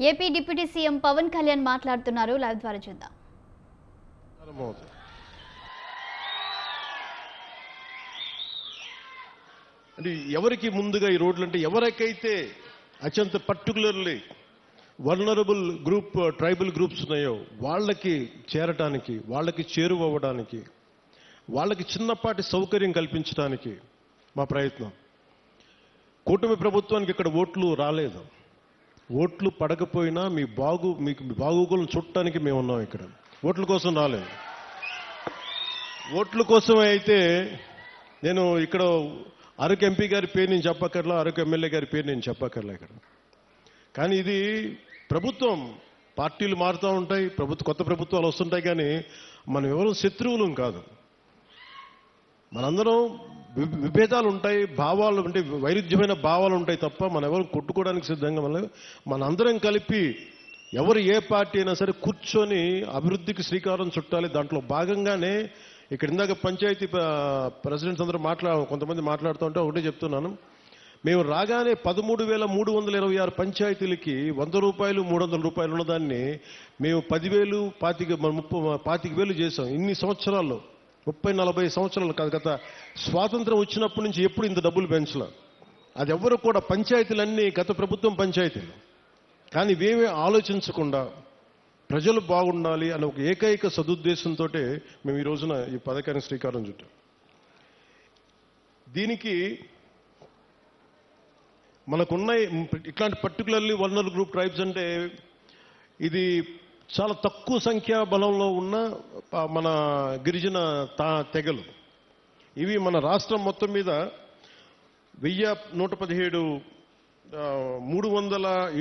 AP deputy CM Pawan Kalyan మాట్లాడుతున్నారు. Live ద్వారా చూద్దాం. అంటే ఎవరికి ముందుగా ఈ రోడ్లు అంటే ఎవరికైతే అత్యంత particularly vulnerable group tribal groups ఉన్నాయో వాళ్ళకి చేరటానికి, వాళ్ళకి చేరువవ్వడానికి, వాళ్ళకి చిన్నపాటి సౌకర్యం కల్పించడానికి మా ప్రయత్నం. కూటమి ప్రభుత్వానికి ఇక్కడ ఓట్లు రాలేదు. ఓట్లు పడకపోయినా మీకు బాగోగులను చుట్టానికి మేము ఉన్నాం. ఇక్కడ ఓట్ల కోసం రాలేదు. ఓట్ల కోసమే అయితే నేను ఇక్కడ అరకు ఎంపీ గారి పేరు నేను చెప్పక్కర్లా, అరకు ఎమ్మెల్యే గారి పేరు నేను చెప్పక్కర్లా ఇక్కడ. కానీ ఇది ప్రభుత్వం, పార్టీలు మారుతూ ఉంటాయి, కొత్త ప్రభుత్వాలు వస్తుంటాయి, కానీ మనం ఎవరు శత్రువులం కాదు. మనందరం విభేదాలు ఉంటాయి, భావాలు ఉంటాయి, వైరుధ్యమైన భావాలు ఉంటాయి తప్ప మనం ఎవరు కొట్టుకోవడానికి సిద్ధంగా మనందరం కలిపి ఎవరు ఏ పార్టీ అయినా సరే కూర్చొని అభివృద్ధికి శ్రీకారం చుట్టాలి. దాంట్లో భాగంగానే ఇక్కడ ఇందాక పంచాయతీ ప్రెసిడెంట్స్ అందరూ కొంతమంది మాట్లాడుతూ ఉంటే ఒకటే చెప్తున్నాను. మేము రాగానే 13,326 పంచాయతీలకి 100 రూపాయలు 300 రూపాయలు ఉన్నదాన్ని మేము 10,000 25,000 చేసాం. ఇన్ని సంవత్సరాల్లో 30-40 సంవత్సరాలు కాదు, గత స్వాతంత్రం వచ్చినప్పటి నుంచి ఎప్పుడు ఇంత డబ్బులు పెంచలే. అది ఎవరు కూడా, పంచాయతీలన్నీ గత ప్రభుత్వం పంచాయతీలు. కానీ ఇవేమీ ఆలోచించకుండా ప్రజలు బాగుండాలి అనే ఒక ఏకైక సదుద్దేశంతో మేము ఈ రోజున ఈ పథకానికి శ్రీకారం చుట్టాం. దీనికి మనకున్న ఇట్లాంటి పర్టికులర్లీ వల్నరబుల్ గ్రూప్ ట్రైబ్స్ అంటే ఇది చాలా తక్కువ సంఖ్యా బలంలో ఉన్న మన గిరిజన తెగలు. ఇవి మన రాష్ట్రం మొత్తం మీద 1,117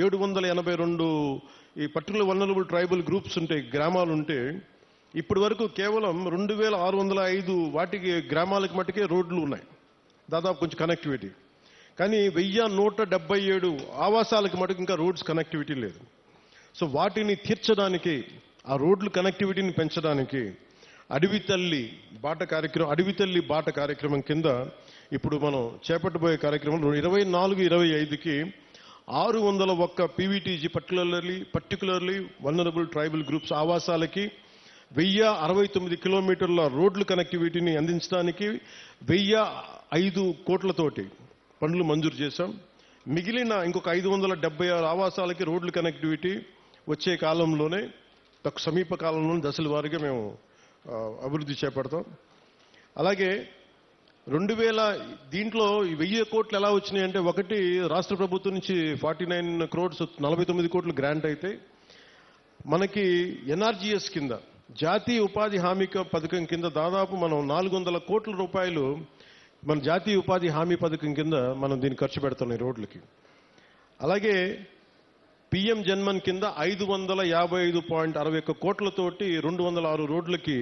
782 ఈ పర్టికులర్ వల్నరబుల్ ట్రైబల్ గ్రూప్స్ ఉంటాయి, గ్రామాలు ఉంటే ఇప్పటి వరకు కేవలం 2,605 వాటికి గ్రామాలకు మట్టుకే రోడ్లు ఉన్నాయి, దాదాపు కొంచెం కనెక్టివిటీ. కానీ 1,177 ఆవాసాలకు మటుకు ఇంకా రోడ్స్ కనెక్టివిటీ లేదు. సో వాటిని తీర్చడానికి, ఆ రోడ్లు కనెక్టివిటీని పెంచడానికి అడవి తల్లి బాట కార్యక్రమం కింద ఇప్పుడు మనం చేపట్టబోయే కార్యక్రమం 24-25కి 601 PVTG particularly vulnerable tribal groups ఆవాసాలకి 1,069 కిలోమీటర్ల రోడ్లు కనెక్టివిటీని అందించడానికి 1,005 కోట్లతోటి పనులు మంజూరు చేశాం. మిగిలిన ఇంకొక 576 ఆవాసాలకి రోడ్లు కనెక్టివిటీ వచ్చే కాలంలోనే, సమీప కాలంలోనే దశల వారీగా మేము అభివృద్ధి చేపడతాం. అలాగే 2000 దీంట్లో 1,000 కోట్లు ఎలా వచ్చినాయంటే, ఒకటి రాష్ట్ర ప్రభుత్వం నుంచి 49 crores 49 కోట్లు గ్రాంట్ అయితే, మనకి ఎన్ఆర్జీఎస్ కింద జాతీయ ఉపాధి హామీ పథకం కింద దాదాపు మనం 400 కోట్ల రూపాయలు మన జాతీయ ఉపాధి హామీ పథకం కింద మనం దీన్ని ఖర్చు పెడుతున్నాం ఈ రోడ్లకి. అలాగే పిఎం జన్మన్ కింద 555.61 కోట్లతోటి 206 రోడ్లకి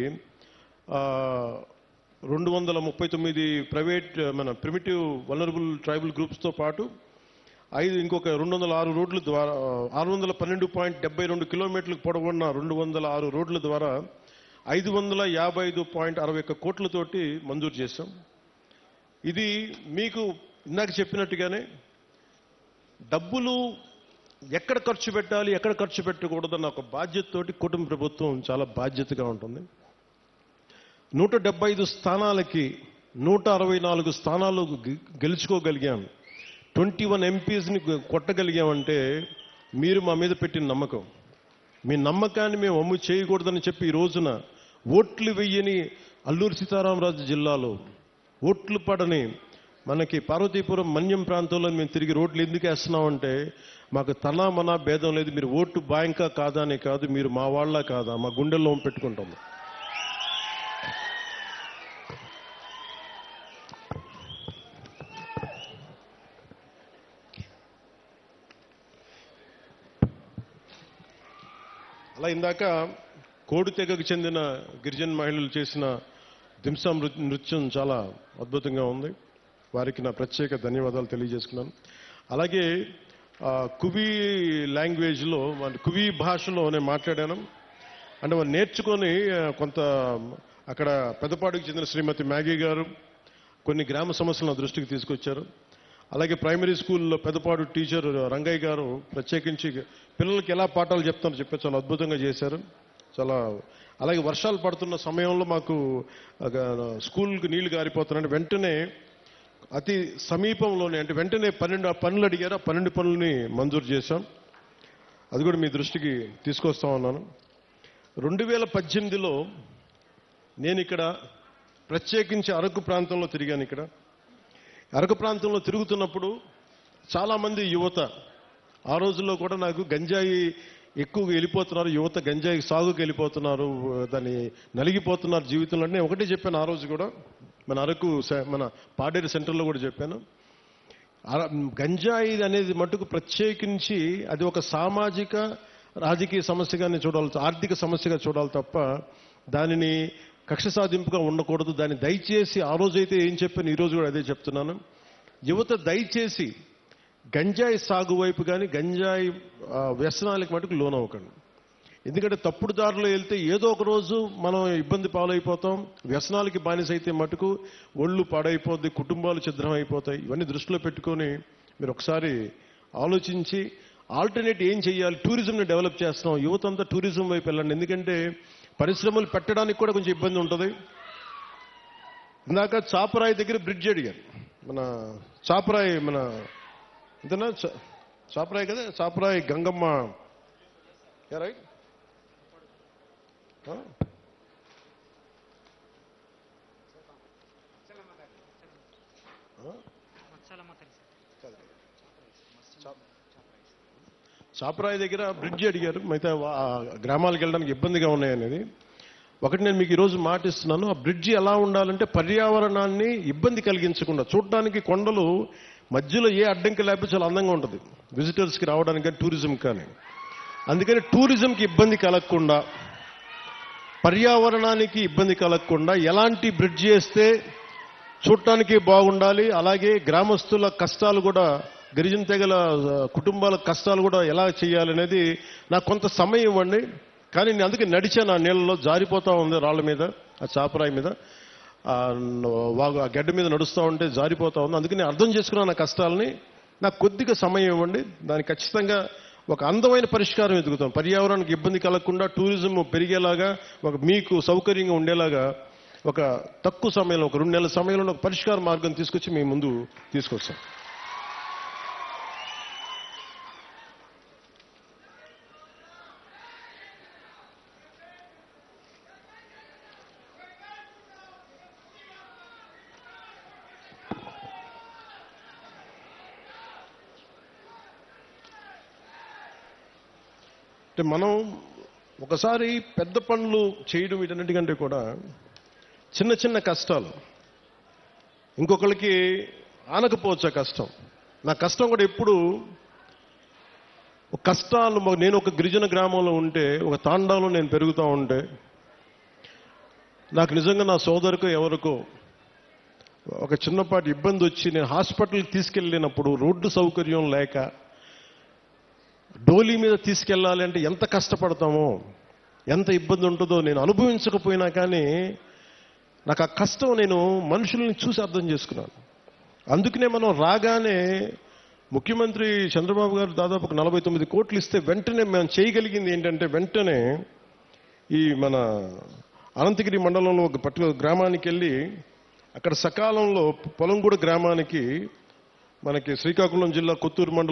239 ప్రైవేట్ మన ప్రిమిటివ్ వల్నరబుల్ ట్రైబల్ గ్రూప్స్తో పాటు ఇంకొక 206 రోడ్ల ద్వారా 612.72 కిలోమీటర్లకు పొడవున్న 206 రోడ్ల ద్వారా 555.61 కోట్లతోటి మంజూరు చేశాం. ఇది మీకు ఇందాక చెప్పినట్టుగానే డబ్బులు ఎక్కడ ఖర్చు పెట్టాలి, ఎక్కడ ఖర్చు పెట్టకూడదన్న ఒక బాధ్యతతోటి కుటుంబ ప్రభుత్వం చాలా బాధ్యతగా ఉంటుంది. 175 స్థానాలకి 164 స్థానాలు గెలుచుకోగలిగాం. 21 ఎంపీస్ని కొట్టగలిగామంటే మీరు మా మీద పెట్టిన నమ్మకం. మీ నమ్మకాన్ని మేము అమ్ము చేయకూడదని చెప్పి ఈ రోజున ఓట్లు వెయ్యని అల్లూరు సీతారామరాజు జిల్లాలో ఓట్లు పడని మనకి పార్వతీపురం మన్యం ప్రాంతంలో మేము తిరిగి రోడ్లు ఎందుకు వేస్తున్నామంటే, మాకు తనా మనా భేదం లేదు. మీరు ఓటు బ్యాంకా కాదా అనే కాదు, మీరు మా వాళ్ళ కాదా, మా గుండెల్లో పెట్టుకుంటాము. అలా ఇందాక కోడి తెగకు చెందిన గిరిజన మహిళలు చేసిన దింసా నృత్యం చాలా అద్భుతంగా ఉంది. వారికి నా ప్రత్యేక ధన్యవాదాలు తెలియజేసుకున్నాను. అలాగే కువి లాంగ్వేజ్లో, కువి భాషలో నేను మాట్లాడాను. అంటే వాళ్ళు నేర్చుకొని కొంత అక్కడ పెద్దపాడుకు చెందిన శ్రీమతి మ్యాగీ గారు కొన్ని గ్రామ సమస్యలను దృష్టికి తీసుకొచ్చారు. అలాగే ప్రైమరీ స్కూల్లో పెద్దపాడు టీచర్ రంగయ్య గారు ప్రత్యేకించి పిల్లలకి ఎలా పాఠాలు చెప్తారో చెప్పి చాలా అద్భుతంగా చేశారు. చాలా అలాగే వర్షాలు పడుతున్న సమయంలో మాకు స్కూల్కి నీళ్లు గారిపోతున్నాయంటే వెంటనే అతి సమీపంలోనే అంటే వెంటనే 12 పనులు అడిగారు. ఆ 12 పనులని మంజూరు చేశాం. అది కూడా మీ దృష్టికి తీసుకొస్తా ఉన్నాను. 2018లో నేను ఇక్కడ ప్రత్యేకించి అరకు ప్రాంతంలో తిరిగాను. ఇక్కడ అరకు ప్రాంతంలో తిరుగుతున్నప్పుడు చాలామంది యువత ఆ రోజుల్లో కూడా నాకు గంజాయి ఎక్కువగా వెళ్ళిపోతున్నారు, యువత గంజాయి సాగుకి వెళ్ళిపోతున్నారు, దాన్ని నలిగిపోతున్నారు జీవితంలో. నేను ఒకటే చెప్పాను ఆ రోజు కూడా, మన అరకు మన పాడేరు సెంటర్లో కూడా చెప్పాను. గంజాయి అనేది మటుకు ప్రత్యేకించి అది ఒక సామాజిక రాజకీయ సమస్యగానే చూడాలి, ఆర్థిక సమస్యగా చూడాలి తప్ప దానిని కక్ష సాధింపుగా ఉండకూడదు. దాన్ని దయచేసి ఆ రోజైతే ఏం చెప్పాను, ఈరోజు కూడా అదే చెప్తున్నాను. యువత దయచేసి గంజాయి సాగు వైపు కానీ గంజాయి వ్యసనాలకు మటుకు లోనవ్వకండి. ఎందుకంటే తప్పుడు దారిలో వెళ్తే ఏదో ఒక రోజు మనం ఇబ్బంది పాలైపోతాం. వ్యసనాలకి బానిస అయితే మటుకు ఒళ్ళు పాడైపోద్ది, కుటుంబాలు ఛిద్రం అయిపోతాయి. ఇవన్నీ దృష్టిలో పెట్టుకొని మీరు ఒకసారి ఆలోచించి ఆల్టర్నేట్ ఏం చేయాలి. టూరిజంని డెవలప్ చేస్తున్నాం, యువత అంతా టూరిజం వైపు వెళ్ళండి. ఎందుకంటే పరిశ్రమలు పెట్టడానికి కూడా కొంచెం ఇబ్బంది ఉంటుంది. ఇందాక చాపరాయి దగ్గర బ్రిడ్జ్ అడిగారు. మన చాపరాయి మన ఇంతనా చాపరాయి కదా, చాపరాయి గంగమ్మ రైట్. చాపరాయి దగ్గర బ్రిడ్జ్ అడిగారు. మిగతా గ్రామాలకు వెళ్ళడానికి ఇబ్బందిగా ఉన్నాయనేది ఒకటి నేను మీకు ఈరోజు మాటిస్తున్నాను. ఆ బ్రిడ్జి ఎలా ఉండాలంటే పర్యావరణాన్ని ఇబ్బంది కలిగించకుండా, చూడడానికి కొండలు మధ్యలో ఏ అడ్డంకి లేకపోతే చాలా అందంగా ఉంటుంది విజిటర్స్కి రావడానికి కానీ టూరిజం కానీ. అందుకని టూరిజంకి ఇబ్బంది కలగకుండా, పర్యావరణానికి ఇబ్బంది కలగకుండా ఎలాంటి బ్రిడ్జ్ చేస్తే చూడటానికి బాగుండాలి, అలాగే గ్రామస్తుల కష్టాలు కూడా, గిరిజన తెగల కుటుంబాల కష్టాలు కూడా ఎలా చేయాలనేది నాకు కొంత సమయం ఇవ్వండి. కానీ నేను అందుకే నడిచాను. ఆ నీళ్ళలో జారిపోతా ఉంది, రాళ్ల మీద, ఆ చాపరాయి మీద, ఆ గడ్డ మీద నడుస్తూ ఉంటే జారిపోతా ఉంది. అందుకని నేను అర్థం చేసుకున్నాను నా కష్టాలని. నాకు కొద్దిగా సమయం ఇవ్వండి, దానికి ఖచ్చితంగా ఒక అందమైన పరిష్కారం ఎదుగుతాం. పర్యావరణానికి ఇబ్బంది కలగకుండా టూరిజం పెరిగేలాగా, మీకు సౌకర్యంగా ఉండేలాగా ఒక తక్కువ సమయంలో, ఒక 2 నెలల సమయంలో ఒక పరిష్కార మార్గం తీసుకొచ్చి మీ ముందు తీసుకొస్తాం. అంటే మనం ఒకసారి పెద్ద పనులు చేయడం వీటన్నిటికంటే కూడా చిన్న చిన్న కష్టాలు ఇంకొకరికి ఆనకపోవచ్చు. కష్టం, నా కష్టం కూడా ఎప్పుడు కష్టాలు. నేను ఒక గిరిజన గ్రామంలో ఉంటే, ఒక తాండాలో నేను పెరుగుతూ ఉంటే, నాకు నిజంగా నా సోదరుకో ఎవరికో ఒక చిన్నపాటి ఇబ్బంది వచ్చి నేను హాస్పిటల్కి తీసుకెళ్ళినప్పుడు రోడ్డు సౌకర్యం లేక డోలీ మీద తీసుకెళ్ళాలి అంటే ఎంత కష్టపడతామో, ఎంత ఇబ్బంది ఉంటుందో నేను అనుభవించకపోయినా కానీ నాకు ఆ కష్టం నేను మనుషుల్ని చూసి అర్థం చేసుకున్నాను. అందుకనే మనం రాగానే ముఖ్యమంత్రి చంద్రబాబు గారు దాదాపు 49 కోట్లు ఇస్తే వెంటనే మేము చేయగలిగింది ఏంటంటే, వెంటనే ఈ మన అనంతగిరి మండలంలో ఒక పర్టికులర్ గ్రామానికి వెళ్ళి అక్కడ సకాలంలో పొలంగూడ గ్రామానికి, మనకి శ్రీకాకుళం జిల్లా కొత్తూరు మండలం